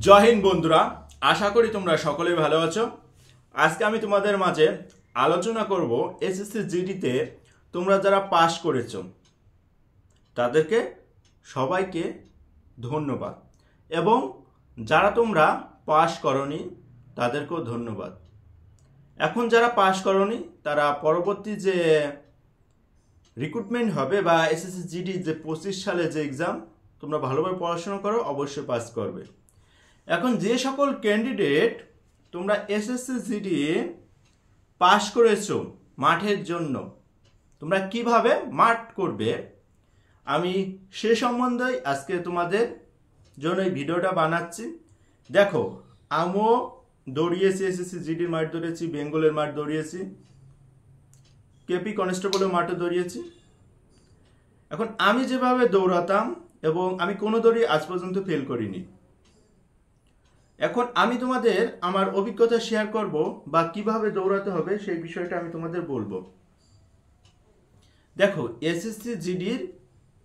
জয় হিন্দ বন্ধুরা, আশা করি তোমরা সকলেই ভালো আছো। আজকে আমি তোমাদের মাঝে আলোচনা করব এসএসসি জিডিতে তোমরা যারা পাস করেছো তাদেরকে সবাইকে ধন্যবাদ, এবং যারা তোমরা পাস করনি তাদেরকেও ধন্যবাদ। এখন যারা পাস করনি তারা পরবর্তী যে রিক্রুটমেন্ট হবে বা এসএসসি জিডি যে 25 সালে যে এক্সাম, তোমরা ভালোভাবে পড়াশোনা করো, অবশ্যই পাস করবে। এখন যে সকল ক্যান্ডিডেট তোমরা এসএসসি জিডি পাস করেছো মাঠের জন্য, তোমরা কিভাবে মাঠ করবে আমি সে সম্বন্ধে আজকে তোমাদের জন্য এই ভিডিওটা বানাচ্ছি। দেখো, আমিও দৌড়িয়েছি, এসএসসি জিডির মাঠ দৌড়িয়েছি, বেঙ্গলের মাঠ দৌড়িয়েছি, কেপি কনস্টেবলের মাঠে দৌড়িয়েছি। এখন আমি যেভাবে দৌড়াতাম এবং আমি কোনো দৌড়ই আজ পর্যন্ত ফেল করিনি। এখন আমি তোমাদের আমার অভিজ্ঞতা শেয়ার করব বা কিভাবে দৌড়াতে হবে সেই বিষয়টা আমি তোমাদের বলবো। দেখো, এসএসসি জিডির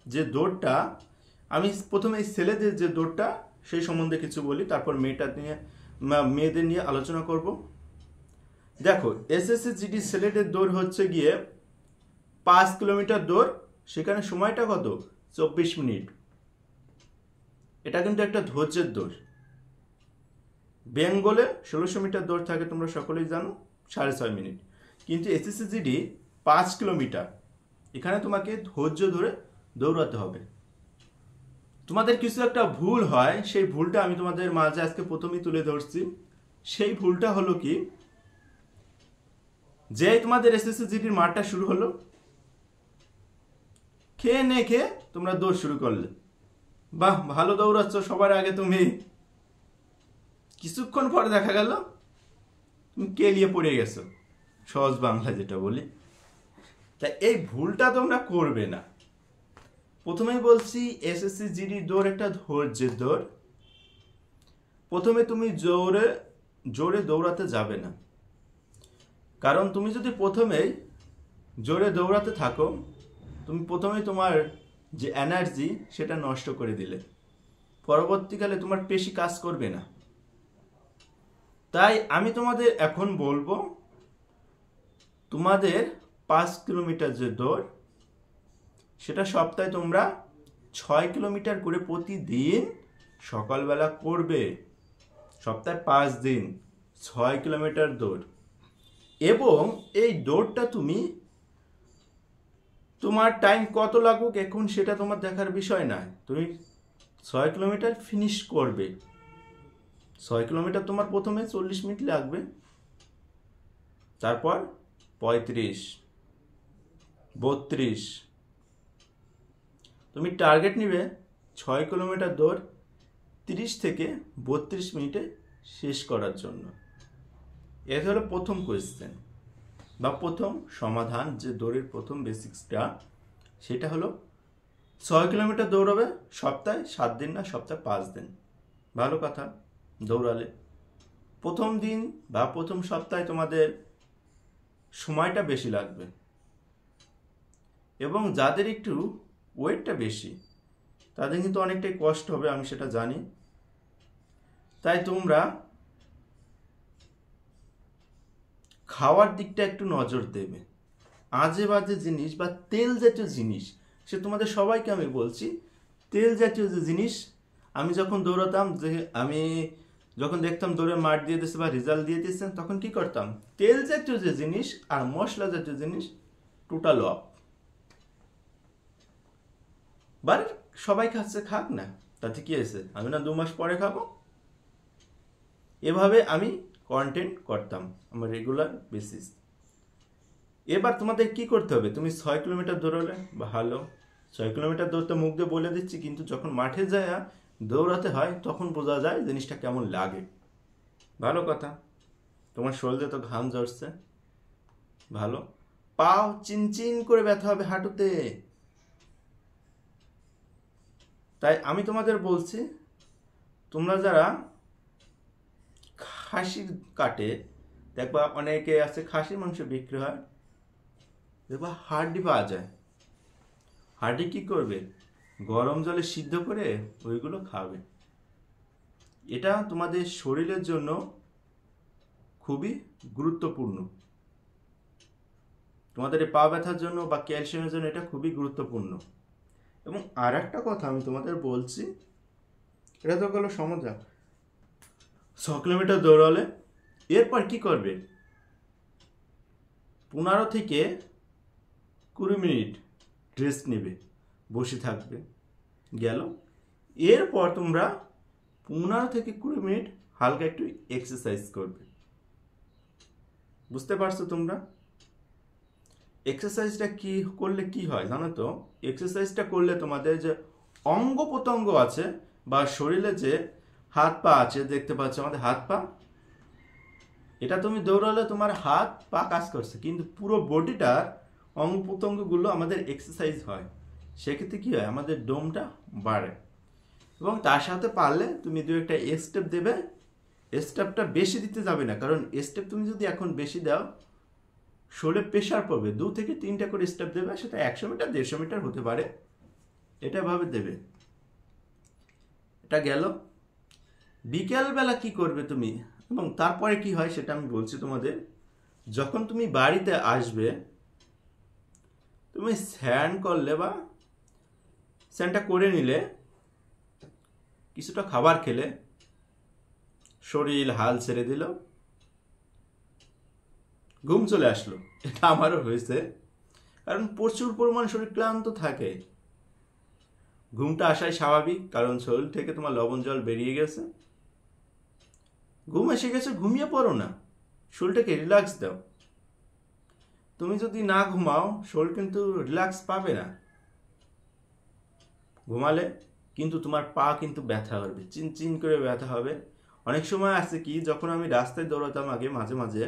যে দৌড়টা, আমি প্রথমে ছেলেদের যে দৌড়টা সেই সম্বন্ধে কিছু বলি, তারপর মেয়েদের নিয়ে আলোচনা করব। দেখো, এসএসসি জিডি ছেলেদের দৌড় হচ্ছে গিয়ে 5 কিলোমিটার দৌড়, সেখানে সময়টা কত? 24 মিনিট। এটা কিন্তু একটা ধৈর্যের দৌড়। বেঙ্গলে 1600 মিটার দৌড় থাকে, তোমরা সকলেই জানো, 6.5 মিনিট। কিন্তু এসএসসি জিডি 5 কিলোমিটার, এখানে তোমাকে ধৈর্য ধরে দৌড়াতে হবে। তোমাদের কিছু একটা ভুল হয়, সেই ভুলটা আমি তোমাদের মাঝে আজকে প্রথমেই তুলে ধরছি। সেই ভুলটা হলো কি, যে তোমাদের এসএসসি জিডির মাঠটা শুরু হলো, খেয়ে তোমরা দৌড় শুরু করলে, বাহ ভালো দৌড়াচ্ছ সবার আগে তুমি, কিছুক্ষণ পরে দেখা গেল তুমি কেলিয়ে পড়ে গেছো, সহজ বাংলা যেটা বলি। তাই এই ভুলটা তোমরা করবে না। প্রথমেই বলছি, এসএসসি জিডি দৌড় একটা ধৈর্যের দৌড়। প্রথমে তুমি জোরে দৌড়াতে যাবে না, কারণ তুমি যদি প্রথমেই জোরে দৌড়াতে থাকো, তুমি প্রথমেই তোমার যে এনার্জি সেটা নষ্ট করে দিলে, পরবর্তীকালে তোমার পেশি কাজ করবে না। তাই আমি তোমাদের এখন বলবো, তোমাদের 5 কিলোমিটার যে দৌড়, সেটা সপ্তাহে তোমরা 6 কিলোমিটার করে প্রতিদিন সকালবেলা করবে। সপ্তাহে 5 দিন 6 কিলোমিটার দৌড়। এবং এই দৌড়টা তুমি, তোমার টাইম কত লাগুক এখন সেটা তোমার দেখার বিষয় নয়, তুমি 6 কিলোমিটার ফিনিশ করবে। 6 কিলোমিটার তোমার প্রথমে 40 মিনিট লাগবে, তারপর 35, 32। তুমি টার্গেট নিবে 6 কিলোমিটার দৌড় 30 থেকে 32 মিনিটে শেষ করার জন্য। এটা হলো প্রথম কোয়েশ্চেন বা প্রথম সমাধান, যে দৌড়ের প্রথম বেসিক্সটা, সেটা হলো 6 কিলোমিটার দৌড়াবে সপ্তাহে 7 দিন না, সপ্তাহে 5 দিন। ভালো কথা, দৌড়ালে প্রথম দিন বা প্রথম সপ্তাহে তোমাদের সময়টা বেশি লাগবে, এবং যাদের একটু ওয়েটটা বেশি তাদের কিন্তু অনেকটাই কষ্ট হবে, আমি সেটা জানি। তাই তোমরা খাওয়ার দিকটা একটু নজর দেবে। আজে বাজে জিনিস বা তেল জাতীয় জিনিস, সে তোমাদের সবাইকে আমি বলছি, তেল জাতীয় যে জিনিস, আমি যখন দৌড়াতাম, যে আমি যখন দেখতাম দৌড়ে মাঠ দিয়ে দিচ্ছে বা রেজাল্ট দিয়ে দিচ্ছেন, তখন কি করতাম, তেল জাতীয় যে জিনিস আর মশলা জাতীয় জিনিস টোটাল অফ। বারে সবাই খাচ্ছে, খাক না, তাতে কি হয়েছে, আমি না 2 মাস পরে খাবো। এভাবে আমি কন্টেন্ট করতাম আমার রেগুলার বেসিস। এবার তোমাদের কি করতে হবে, তুমি 6 কিলোমিটার দৌড়ালে ভালো, 6 কিলোমিটার দৌড়তে মুখ দিয়ে বলে দিচ্ছি, কিন্তু যখন মাঠে যায় দৌড়াতে হয় তখন বোঝা যায় জিনিসটা কেমন লাগে। ভালো কথা, তোমার শরীরে তো ঘাম ঝরছে, ভালো, পাও চিনচিন করে ব্যথা হবে হাঁটুতে। তাই আমি তোমাদের বলছি, তোমরা যারা খাসির কাটে, দেখবা অনেকে আছে খাসির মাংস বিক্রি হয়, দেখবা হাড্ডি পাওয়া যায়। হাড্ডি কি করবে, গরম জলে সিদ্ধ করে ওইগুলো খাবে। এটা তোমাদের শরীরের জন্য খুবই গুরুত্বপূর্ণ। তোমাদের এই পা ব্যথার জন্য বা ক্যালসিয়ামের জন্য এটা খুবই গুরুত্বপূর্ণ। এবং আর একটা কথা আমি তোমাদের বলছি, এটা তো গেলো সমস্যা 6 কিলোমিটার দৌড়ালে এরপর কি করবে, 15 থেকে 20 মিনিট রেস্ট নেবে, বসে থাকবে, গেল। এরপর তোমরা 15 থেকে 20 মিনিট হালকা একটু এক্সারসাইজ করবে। বুঝতে পারছো তোমরা? এক্সারসাইজটা কি করলে কি হয় জানো তো? এক্সারসাইজটা করলে তোমাদের যে অঙ্গ প্রত্যঙ্গ আছে বা শরীরে যে হাত পা আছে, দেখতে পাচ্ছ আমাদের হাত পা, এটা তুমি দৌড়ালে তোমার হাত পা কাজ করছে, কিন্তু পুরো বডিটার অঙ্গ প্রত্যঙ্গগুলো আমাদের এক্সারসাইজ হয়। সেক্ষেত্রে কি হয়, আমাদের দমটা বাড়ে। এবং তার সাথে পারলে তুমি দু একটা স্টেপ দেবে। স্টেপটা বেশি দিতে যাবে না, কারণ স্টেপ তুমি যদি এখন বেশি দাও শরীরে প্রেশার পড়বে। 2 থেকে 3টা করে স্টেপ দেবে, সেটা 100 মিটার 150 মিটার হতে পারে, এটা ভাবে দেবে। এটা গেল। বিকেলবেলা কি করবে তুমি, এবং তারপরে কি হয় সেটা আমি বলছি তোমাদের। যখন তুমি বাড়িতে আসবে, তুমি স্নান করলে বা স্নানটা করে নিলে, কিছুটা খাবার খেলে, শরীর হাল ছেড়ে দিল, ঘুম চলে আসলো। এটা আমারও হয়েছে, কারণ প্রচুর পরিমাণ শরীর ক্লান্ত থাকে। ঘুমটা আসাই স্বাভাবিক, কারণ শরীর থেকে তোমার লবণ জল বেরিয়ে গেছে, ঘুম এসে গেছে, ঘুমিয়ে পড়ো না, শরীরটাকে রিল্যাক্স দাও। তুমি যদি না ঘুমাও শরীর কিন্তু রিল্যাক্স পাবে না। ঘুমালে কিন্তু তোমার পা কিন্তু ব্যথা হবে, চিনচিন করে ব্যথা হবে। অনেক সময় আছে কি, যখন আমি রাস্তায় দৌড়াতাম আগে মাঝে মাঝে,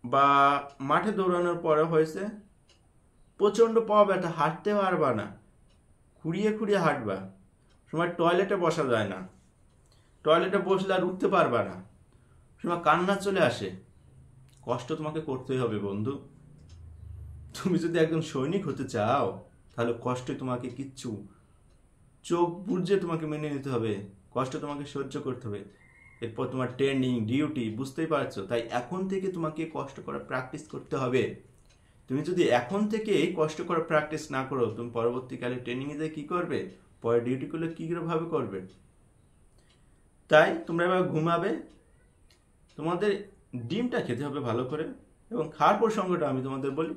বা মাঠে দৌড়ানোর পরে হয়েছে প্রচণ্ড পা ব্যথা, হাঁটতে পারবা না, খুঁড়িয়ে খুঁড়িয়ে হাঁটবা, সময় টয়লেটে বসা যায় না, টয়লেটে বসলে আর উঠতে পারবা না, সময় কান্না চলে আসে। কষ্ট তোমাকে করতেই হবে বন্ধু। তুমি যদি একজন সৈনিক হতে চাও তাহলে কষ্টে তোমাকে কিচ্ছু, চোখ বুঝে তোমাকে মেনে নিতে হবে, কষ্ট তোমাকে সহ্য করতে হবে। এরপর তোমার ট্রেনিং ডিউটি, বুঝতেই পারছো। তাই এখন থেকে তোমাকে কষ্ট করার প্র্যাকটিস করতে হবে। তুমি যদি এখন থেকে কষ্ট করার প্র্যাকটিস না করো, তুমি পরবর্তীকালে ট্রেনিংয়ে যে কী করবে, পরে ডিউটিগুলো কীভাবে করবে। তাই তোমরা এবার ঘুমাবে, তোমাদের ডিমটা খেতে হবে ভালো করে। এবং খাওয়ার প্রসঙ্গটা আমি তোমাদের বলি,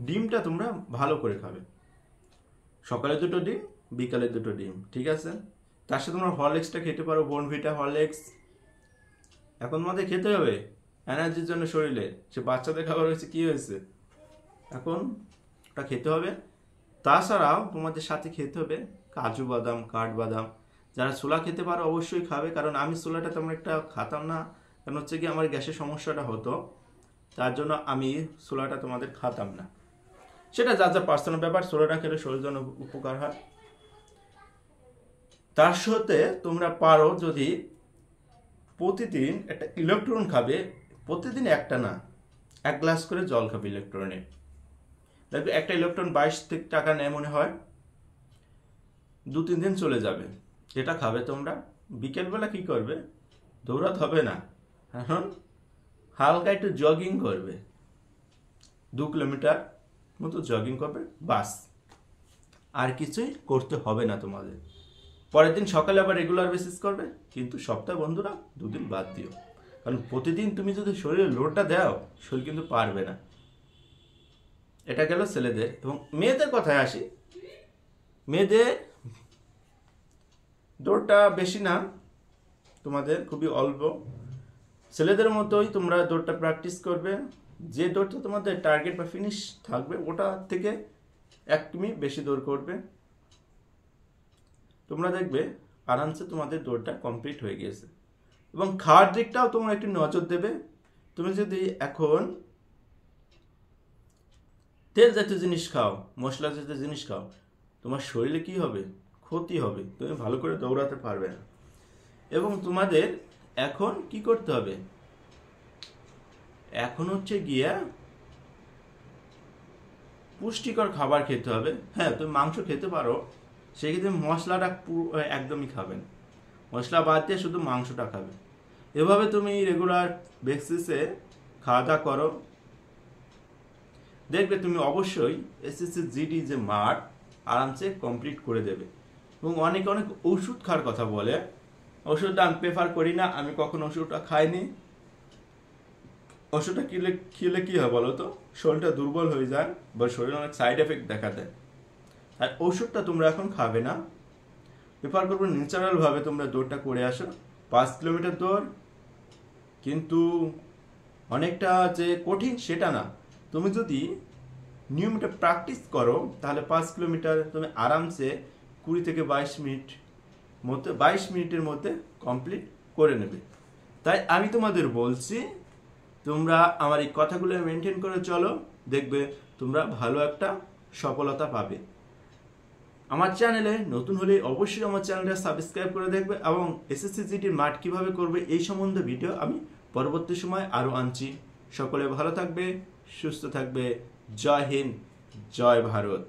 ডিমটা তোমরা ভালো করে খাবে। সকালে 2টো ডিম, বিকালে 2টো ডিম, ঠিক আছে? তার সাথে তোমরা হরলিক্সটা খেতে পারো, বোর্নভিটা, হরলিক্স এখন তোমাদের খেতে হবে এনার্জির জন্য শরীরে। সে বাচ্চাদের খাবার হয়েছে, কি হয়েছে, এখন ওটা খেতে হবে। তাছাড়াও তোমাদের সাথে খেতে হবে কাজু বাদাম, কাঠবাদাম। যারা ছোলা খেতে পারো অবশ্যই খাবে, কারণ আমি ছোলাটা তেমন একটা খাতাম না, কারণ হচ্ছে কি আমার গ্যাসের সমস্যাটা হতো, তার জন্য আমি ছোলাটা তোমাদের খাতাম না। সেটা যা যা পার্সোনাল ব্যাপার, ছোলাটা খেলে শরীরের জন্য উপকার হয়। তার সাথে তোমরা পারো যদি প্রতিদিন একটা ইলেকট্রন খাবে, প্রতিদিন একটা না, 1 গ্লাস করে জল খাবে ইলেকট্রনে। দেখবে একটা ইলেকট্রন 22 টাকা নেয় মনে হয়, 2-3 দিন চলে যাবে। এটা খাবে তোমরা। বিকেলবেলা কি করবে, দৌড়াতে হবে না, এখন হালকা একটু জগিং করবে, 2 কিলোমিটার মতো জগিং করবে, বাস, আর কিছুই করতে হবে না তোমাদের। পরের দিন সকালে আবার রেগুলার বেসিস করবে, কিন্তু সপ্তাহে বন্ধুরা 2 দিন বাদ দিও, কারণ প্রতিদিন তুমি যদি শরীরে লোডটা দাও শরীর কিন্তু পারবে না। এটা গেল ছেলেদের। এবং মেয়েদের কথায় আসি, মেয়েদের দৌড়টা বেশি না, তোমাদের খুবই অল্প। ছেলেদের মতোই তোমরা দৌড়টা প্র্যাকটিস করবে। যে দৌড়টা তোমাদের টার্গেট বা ফিনিশ থাকবে ওটা থেকে 1 কিমি বেশি দৌড় করবে, তোমরা দেখবে আরামসে তোমাদের দৌড়টা কমপ্লিট হয়ে গিয়েছে। এবং খাওয়ার দিকটাও তোমরা একটু নজর দেবে। তুমি যদি এখন তেল জাতীয় জিনিস খাও, মশলা জাতীয় জিনিস খাও, তোমার শরীরে কি হবে, ক্ষতি হবে, তুমি ভালো করে দৌড়াতে পারবে না। এবং তোমাদের এখন কি করতে হবে, এখন হচ্ছে গিয়া পুষ্টিকর খাবার খেতে হবে। হ্যাঁ, তুমি মাংস খেতে পারো, সেক্ষেত্রে মশলাটা একদমই খাবেন। মশলা বাদ দিয়ে শুধু মাংসটা খাবে। এভাবে তুমি রেগুলার বেসিসে খাওয়া দাওয়া করো, দেখবে তুমি অবশ্যই এসএসসি জিডি যে মাঠ আরামসে কমপ্লিট করে দেবে। এবং অনেক ওষুধ খাওয়ার কথা বলে, ওষুধটা আমি প্রেফার করি না, আমি কখনো ওষুধটা খাইনি। ওষুধটা খেলে কী হয় বলো তো, শরীরটা দুর্বল হয়ে যায় বা শরীরে অনেক সাইড এফেক্ট দেখা দেয়। আর ওষুধটা তোমরা এখন খাবে না, প্রেফার করবো ন্যাচারালভাবে তোমরা দৌড়টা করে আসো। 5 কিলোমিটার দৌড় কিন্তু অনেকটা যে কঠিন সেটা না, তুমি যদি নিয়মিত প্র্যাকটিস করো তাহলে 5 কিলোমিটার তুমি আরামসে 20 থেকে 22 মিনিটের মধ্যে কমপ্লিট করে নেবে। তাই আমি তোমাদের বলছি তোমরা আমার এই কথাগুলো মেনটেন করে চলো, দেখবে তোমরা ভালো একটা সফলতা পাবে। আমার চ্যানেলে নতুন হলে অবশ্যই আমার চ্যানেলটা সাবস্ক্রাইব করে দেখবে এবং এসএসসি জিডির মাঠ কীভাবে করবে এই সম্বন্ধে ভিডিও আমি পরবর্তী সময় আরও আনছি। সকলে ভালো থাকবে, সুস্থ থাকবে। জয় হিন্দ, জয় ভারত।